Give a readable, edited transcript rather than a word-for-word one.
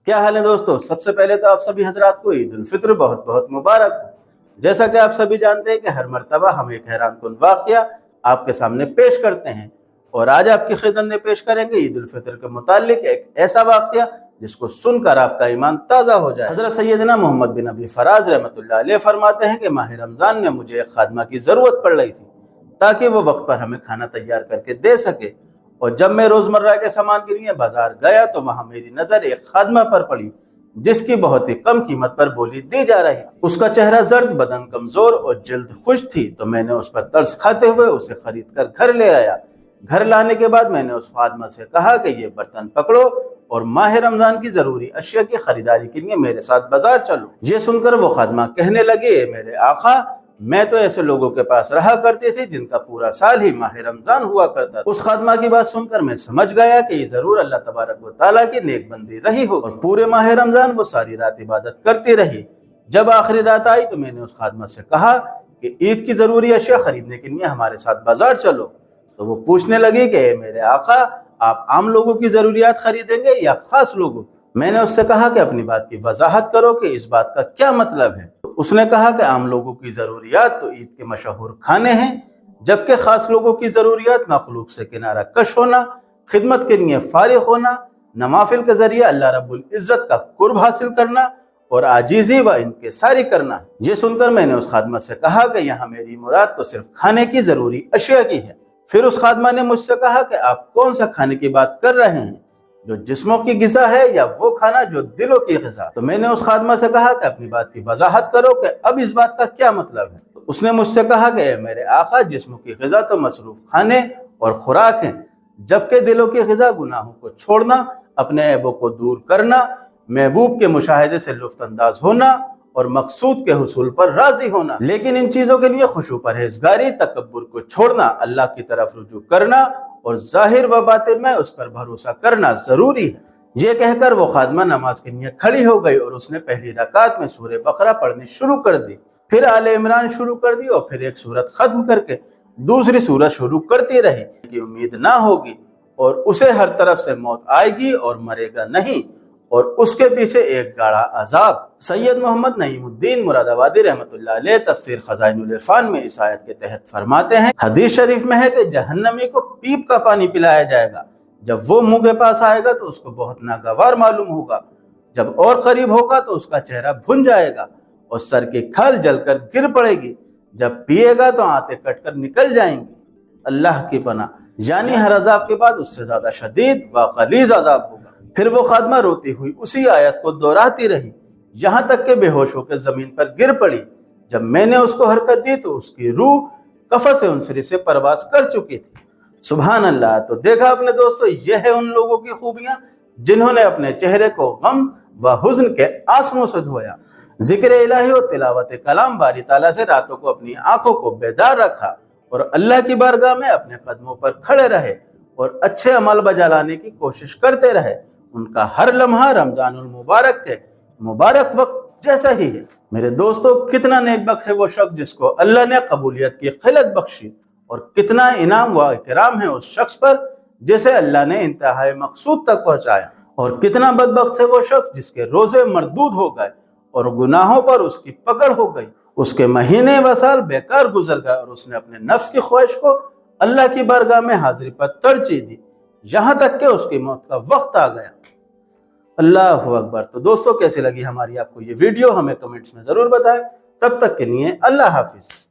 کیا حال ہے دوستو؟ سب سے پہلے تو آپ سبھی حضرات کو عید الفطر بہت بہت مبارک ہو۔ جیسا کہ آپ سبھی جانتے ہیں کہ ہر مرتبہ ہم ایک حیران کن واقعہ آپ کے سامنے پیش کرتے ہیں، اور آج آپ کی خدمت میں پیش کریں گے عید الفطر کے متعلق ایک ایسا واقعہ جس کو سن کر آپ کا ایمان تازہ ہو جائے۔ حضرت سیدنا محمد بن ابی فراز رحمۃ اللہ علیہ فرماتے ہیں کہ ماہ رمضان میں مجھے ایک خادمہ کی ضرورت پڑ رہی تھی تاکہ وہ وقت پر ہمیں کھانا تیار کر کے دے سکے، اور جب میں روزمرہ کے سامان کے لیے بازار گیا تو وہاں میری نظر ایک خادمہ پر پڑی جس کی بہت ہی کم قیمت پر بولی دی جا رہی تھی۔ اس کا چہرہ زرد، بدن کمزور اور جلد خشک تھی، تو میں نے اس پر ترس کھاتے ہوئے اسے خرید کر گھر لے آیا۔ گھر لانے کے بعد میں نے اس خادمہ سے کہا کہ یہ برتن پکڑو اور ماہ رمضان کی ضروری اشیاء کی خریداری کے لیے میرے ساتھ بازار چلو۔ یہ سن کر وہ خادمہ کہنے لگی، اے میرے آقا، میں تو ایسے لوگوں کے پاس رہا کرتی تھی جن کا پورا سال ہی ماہ رمضان ہوا کرتا تھا۔ اس خادمہ کی بات سن کر میں سمجھ گیا کہ یہ ضرور اللہ تبارک و تعالیٰ کی نیک بندی رہی ہوگی، اور پورے ماہ رمضان وہ ساری رات عبادت کرتی رہی۔ جب آخری رات آئی تو میں نے اس خادمہ سے کہا کہ عید کی ضروری اشیاء خریدنے کے لیے ہمارے ساتھ بازار چلو، تو وہ پوچھنے لگی کہ اے میرے آقا، آپ عام لوگوں کی ضروریات خریدیں گے یا خاص لوگوں کی؟ میں نے اس سے کہا کہ اپنی بات کی وضاحت کرو کہ اس بات کا کیا مطلب ہے۔ اس نے کہا کہ عام لوگوں کی ضروریات تو عید کے مشہور کھانے ہیں، جبکہ خاص لوگوں کی ضروریات مخلوق سے کنارہ کش ہونا، خدمت کے لیے فارغ ہونا، نوافل کے ذریعے اللہ رب العزت کا قرب حاصل کرنا اور عاجزی و انکساری کرنا ہے۔ یہ سن کر میں نے اس خادمہ سے کہا کہ یہاں میری مراد تو صرف کھانے کی ضروری اشیاء کی ہے۔ پھر اس خادمہ نے مجھ سے کہا کہ آپ کون سا کھانے کی بات کر رہے ہیں، جو جسموں کی غذا ہے یا وہ کھانا جو دلوں کی غذا؟ تو میں نے اس خادمہ سے کہا کہ اپنی بات کی وضاحت کرو کہ اب اس بات کا کیا مطلب ہے؟ تو اس نے مجھ سے کہا کہ اے میرے آقا، جسموں کی غذا تو مصروف کھانے اور خوراک ہیں، جبکہ دلوں کی غذا گناہوں کو چھوڑنا، اپنے عیبوں کو دور کرنا، محبوب کے مشاہدے سے لطف انداز ہونا اور مقصود کے حصول پر راضی ہونا۔ لیکن ان چیزوں کے لیے خشوع، پرہیزگاری، تکبر کو چھوڑنا، اللہ کی طرف رجوع کرنا اور ظاہر و باطن میں اس پر بھروسہ کرنا ضروری ہے۔ یہ کہہ کر وہ خادمہ نماز کے لیے کھڑی ہو گئی اور اس نے پہلی رکعت میں سورہ بقرہ پڑھنی شروع کر دی، پھر آل عمران شروع کر دی، اور پھر ایک سورت ختم کر کے دوسری سورت شروع کرتی رہی کہ امید نہ ہوگی اور اسے ہر طرف سے موت آئے گی اور مرے گا نہیں، اور اس کے پیچھے ایک گاڑا عذاب۔ سید محمد نعیم الدین مراد آبادی رحمۃ اللہ علیہ تفسیر خزائن العرفان میں اس آیت کے تحت فرماتے ہیں، حدیث شریف میں ہے کہ جہنمی کو پیپ کا پانی پلایا جائے گا، جب وہ منہ کے پاس آئے گا تو اس کو بہت ناگوار معلوم ہوگا، جب اور قریب ہوگا تو اس کا چہرہ بھن جائے گا اور سر کی کھال جل کر گر پڑے گی، جب پیے گا تو آنتیں کٹ کر نکل جائیں گی۔ اللہ کی پناہ، یعنی ہر عذاب کے بعد اس سے زیادہ شدید و غلیظ عذاب ہوگا۔ پھر وہ خادمہ روتی ہوئی اسی آیت کو دہراتی رہی یہاں تک کہ بے ہوش ہو کے زمین پر گر پڑی۔ جب میں نے اس کو حرکت دی تو اس کی روح قفس عنصری سے پرواز کر چکی تھی۔ سبحان اللہ! تو دیکھا اپنے دوستو، یہ ہے ان لوگوں کی خوبیاں جنہوں نے اپنے چہرے کو غم و حزن کے آنسوؤں سے دھویا، ذکر الہی اور تلاوت کلام باری تعالیٰ سے راتوں کو اپنی آنکھوں کو بیدار رکھا، اور اللہ کی بارگاہ میں اپنے قدموں پر کھڑے رہے اور اچھے عمل بجا لانے کی کوشش کرتے رہے۔ ان کا ہر لمحہ رمضان المبارک کے مبارک وقت جیسا ہی ہے۔ میرے دوستو، کتنا نیک بخت ہے وہ شخص جس کو اللہ نے قبولیت کی خلت بخشی، اور کتنا انعام و اکرام ہے اس شخص پر جسے اللہ نے انتہائی مقصود تک پہنچایا، اور کتنا بدبخت ہے وہ شخص جس کے روزے مردود ہو گئے اور گناہوں پر اس کی پکڑ ہو گئی، اس کے مہینے و سال بیکار گزر گئے، اور اس نے اپنے نفس کی خواہش کو اللہ کی بارگاہ میں حاضری پر ترجیح دی، یہاں تک کہ اس کی موت کا وقت آ گیا۔ اللہ اکبر! تو دوستو، کیسی لگی ہماری آپ کو یہ ویڈیو؟ ہمیں کمنٹس میں ضرور بتائیں۔ تب تک کے لیے اللہ حافظ۔